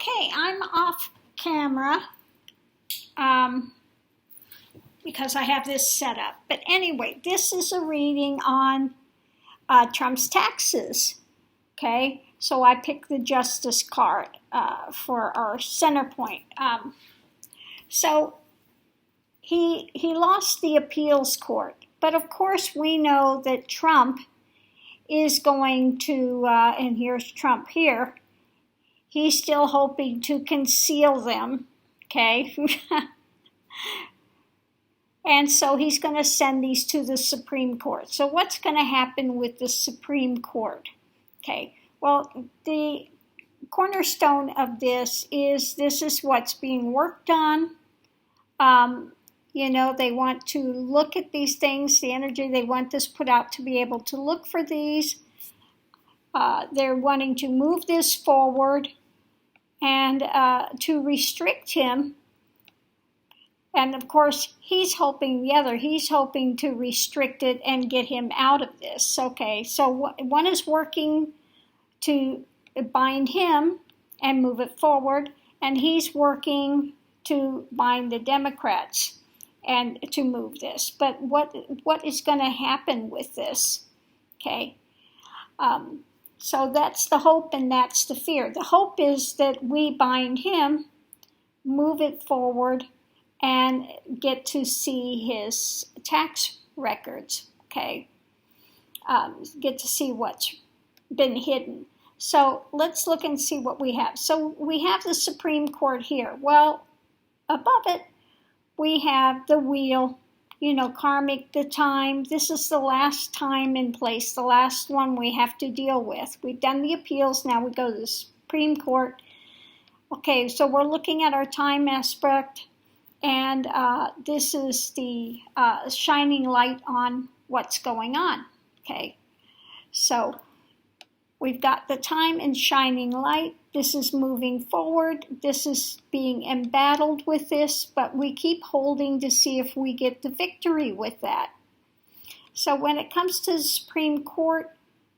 Okay, I'm off camera because I have this set up. But anyway, this is a reading on Trump's taxes. Okay, so I picked the Justice card for our center point. So he lost the appeals court, but of course we know that Trump is going to, and here's Trump here, he's still hoping to conceal them, okay? And so he's going to send these to the Supreme Court. So what's going to happen with the Supreme Court? Okay, well, the cornerstone of this is what's being worked on. You know, they want to look at these things, the energy they want this put out to be able to look for these. They're wanting to move this forward and to restrict him. And of course, he's hoping to restrict it and get him out of this. Okay, so one is working to bind him and move it forward, and he's working to bind the Democrats and to move this. But what is going to happen with this? Okay, so that's the hope and that's the fear. The hope is that we bind him, move it forward, and get to see his tax records, okay? Get to see what's been hidden. So let's look and see what we have. So we have the Supreme Court here. Well, above it, we have the wheel, you know, karmic, the time. This is the last time in place, the last one we have to deal with. We've done the appeals, now we go to the Supreme Court. Okay, so we're looking at our time aspect. And this is the shining light on what's going on, okay? So we've got the time and shining light. This is moving forward. This is being embattled with this, but we keep holding to see if we get the victory with that. So when it comes to the Supreme Court,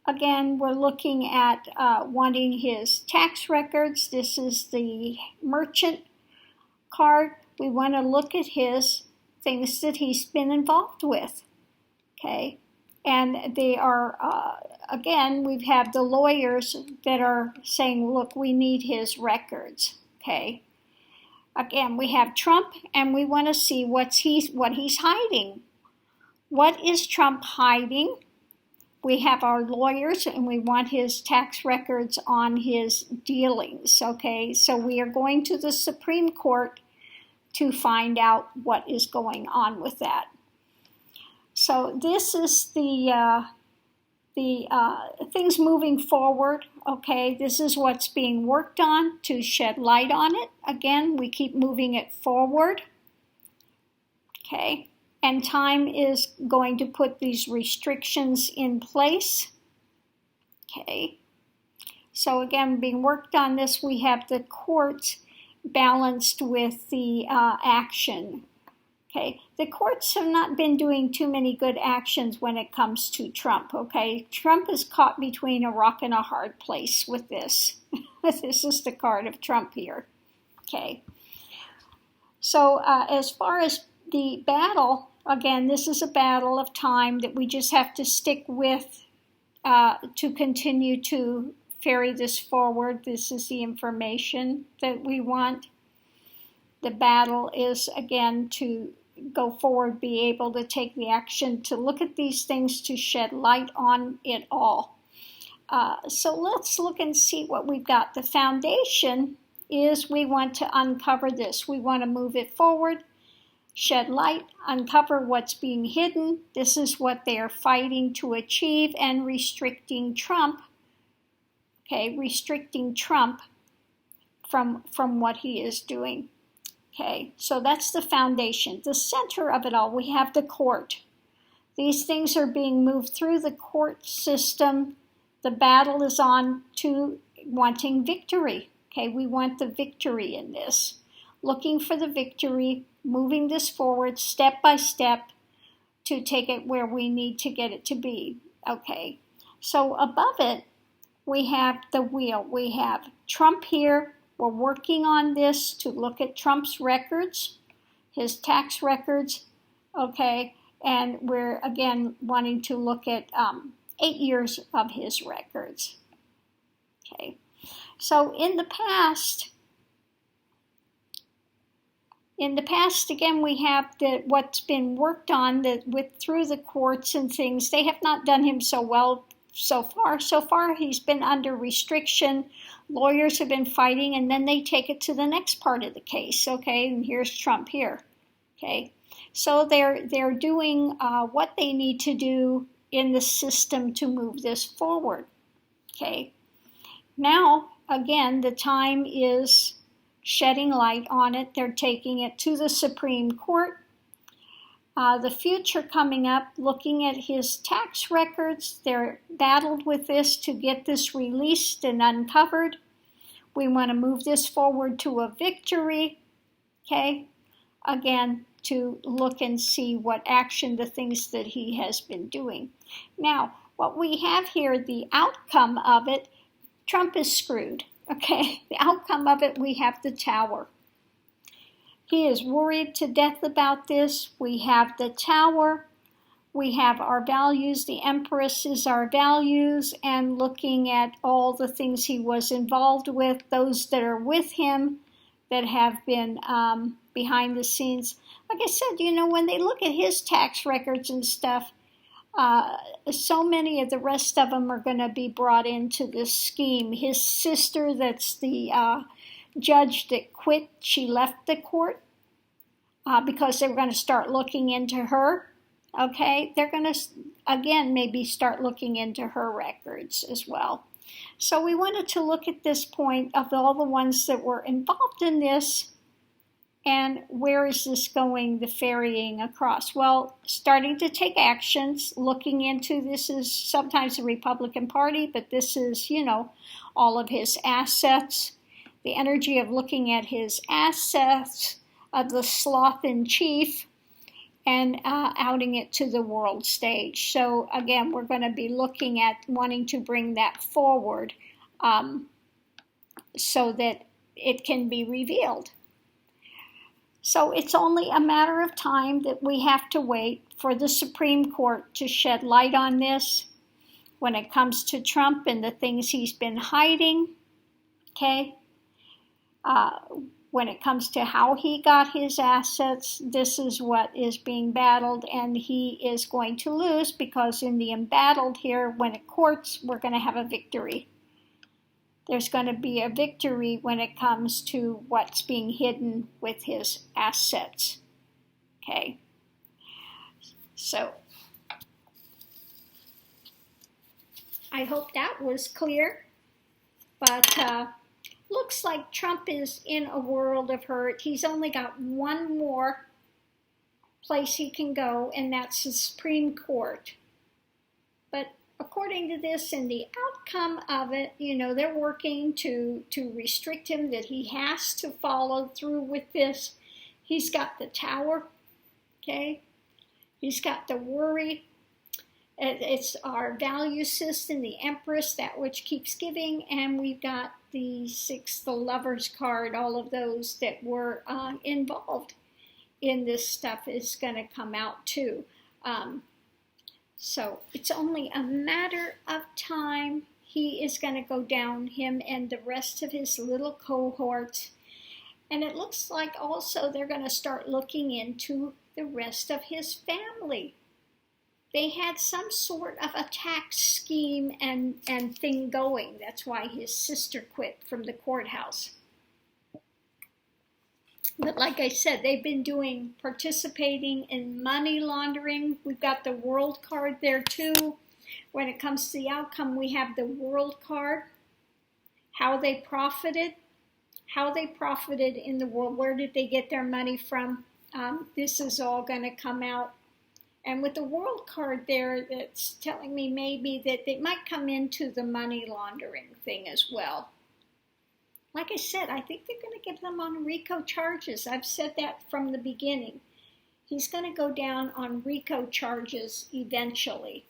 again, we're looking at wanting his tax records. This is the merchant card. We want to look at his things that he's been involved with, okay? And they are, again, we have the lawyers that are saying, look, we need his records, okay? Again, we have Trump, and we want to see what he's hiding. What is Trump hiding? We have our lawyers, and we want his tax records on his dealings, okay? So we are going to the Supreme Court to find out what is going on with that. So this is the things moving forward, okay? This is what's being worked on to shed light on it. Again, we keep moving it forward, okay? And time is going to put these restrictions in place, okay? So again, being worked on this, we have the courts balanced with the action. Okay, the courts have not been doing too many good actions when it comes to Trump. Okay, Trump is caught between a rock and a hard place with this. This is the card of Trump here. Okay, so as far as the battle, again, this is a battle of time that we just have to stick with to continue to ferry this forward. This is the information that we want. The battle is, again, to go forward, be able to take the action to look at these things, to shed light on it all. So let's look and see what we've got. The foundation is we want to uncover this. We want to move it forward, shed light, uncover what's being hidden. This is what they are fighting to achieve, and restricting Trump. Okay, restricting Trump from what he is doing. Okay, so that's the foundation. The center of it all, we have the court. These things are being moved through the court system. The battle is on to wanting victory. Okay, we want the victory in this. Looking for the victory, moving this forward step by step to take it where we need to get it to be. Okay, so above it, we have the wheel. We have Trump here, We're working on this to look at Trump's records, his tax records, okay, and we're again wanting to look at 8 years of his records. Okay, so in the past, again, we have what's been worked on through the courts and things. They have not done him so well so far. So far, he's been under restriction. Lawyers have been fighting, and then they take it to the next part of the case. Okay, and here's Trump here. Okay, so they're doing what they need to do in the system to move this forward. Okay, now again, the time is shedding light on it. They're taking it to the Supreme Court. The future coming up, looking at his tax records, they're battled with this to get this released and uncovered. We want to move this forward to a victory, okay? Again, to look and see what action, the things that he has been doing. Now, what we have here, the outcome of it, Trump is screwed, okay? The outcome of it, we have the tower. He is worried to death about this. We have the tower. We have our values. The Empress is our values, and looking at all the things he was involved with, those that are with him that have been behind the scenes. Like I said, when they look at his tax records and stuff, so many of the rest of them are going to be brought into this scheme. His sister, that's the judge that quit, she left the court because they were going to start looking into her. Okay, they're going to, again, maybe start looking into her records as well. So we wanted to look at this point of all the ones that were involved in this, and where is this going, the ferrying across? Well, starting to take actions, looking into, this is sometimes the Republican Party, but this is, all of his assets, the energy of looking at his assets, of the sloth in chief, and outing it to the world stage. So again, we're going to be looking at wanting to bring that forward so that it can be revealed. So it's only a matter of time that we have to wait for the Supreme Court to shed light on this when it comes to Trump and the things he's been hiding, okay? When it comes to how he got his assets, this is what is being battled, and he is going to lose because in the embattled here, when it courts, we're going to have a victory. There's going to be a victory when it comes to what's being hidden with his assets. Okay. So, I hope that was clear, but looks like Trump is in a world of hurt. He's only got one more place he can go, and that's the Supreme Court. But according to this and the outcome of it, they're working to restrict him, that he has to follow through with this. He's got the tower, okay? He's got the worry. It's our value system, the Empress, that which keeps giving, and we've got the 6, the Lover's card, all of those that were involved in this stuff is going to come out too. So it's only a matter of time. He is going to go down, him and the rest of his little cohorts. And it looks like also they're going to start looking into the rest of his family. They had some sort of a tax scheme and thing going. That's why his sister quit from the courthouse. But like I said, they've been participating in money laundering. We've got the world card there too. When it comes to the outcome, we have the world card. How they profited in the world. Where did they get their money from? This is all going to come out. And with the world card there, that's telling me maybe that they might come into the money laundering thing as well. Like I said, I think they're going to give them on RICO charges. I've said that from the beginning. He's going to go down on RICO charges eventually.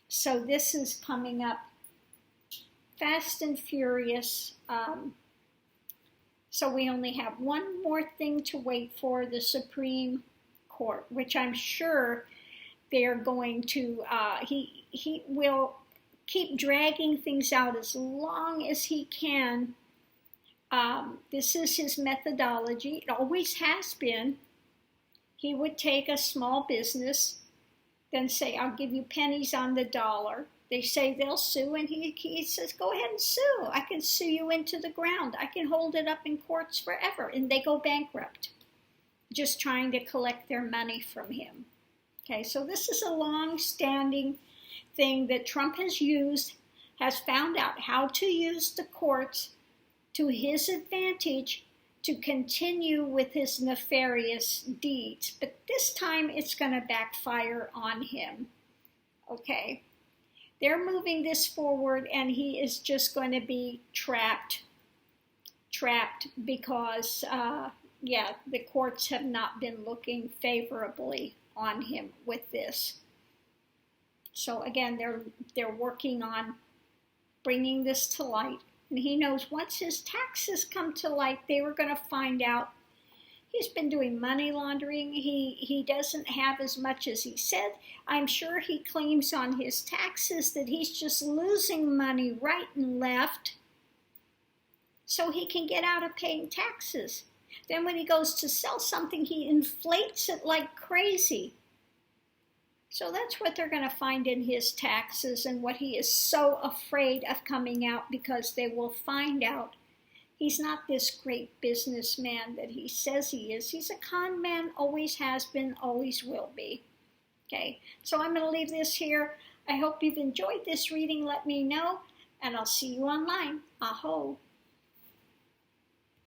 So this is coming up fast and furious. So we only have one more thing to wait for, the Supreme Court, which I'm sure they're going to, he will keep dragging things out as long as he can. This is his methodology. It always has been. He would take a small business, then say, I'll give you pennies on the dollar. They say they'll sue, and he says, go ahead and sue. I can sue you into the ground. I can hold it up in courts forever. And they go bankrupt, just trying to collect their money from him. Okay, so this is a long-standing thing that Trump has used, has found out how to use the courts to his advantage to continue with his nefarious deeds. But this time it's going to backfire on him. Okay. They're moving this forward, and he is just going to be trapped because, the courts have not been looking favorably on him with this. So again, they're working on bringing this to light, and he knows once his taxes come to light, they were going to find out he's been doing money laundering. He doesn't have as much as he said. I'm sure he claims on his taxes that he's just losing money right and left so he can get out of paying taxes. Then when he goes to sell something, he inflates it like crazy. So that's what they're going to find in his taxes, and what he is so afraid of coming out, because they will find out he's not this great businessman that he says he is. He's a con man, always has been, always will be. Okay, so I'm going to leave this here. I hope you've enjoyed this reading. Let me know, and I'll see you online. Aho.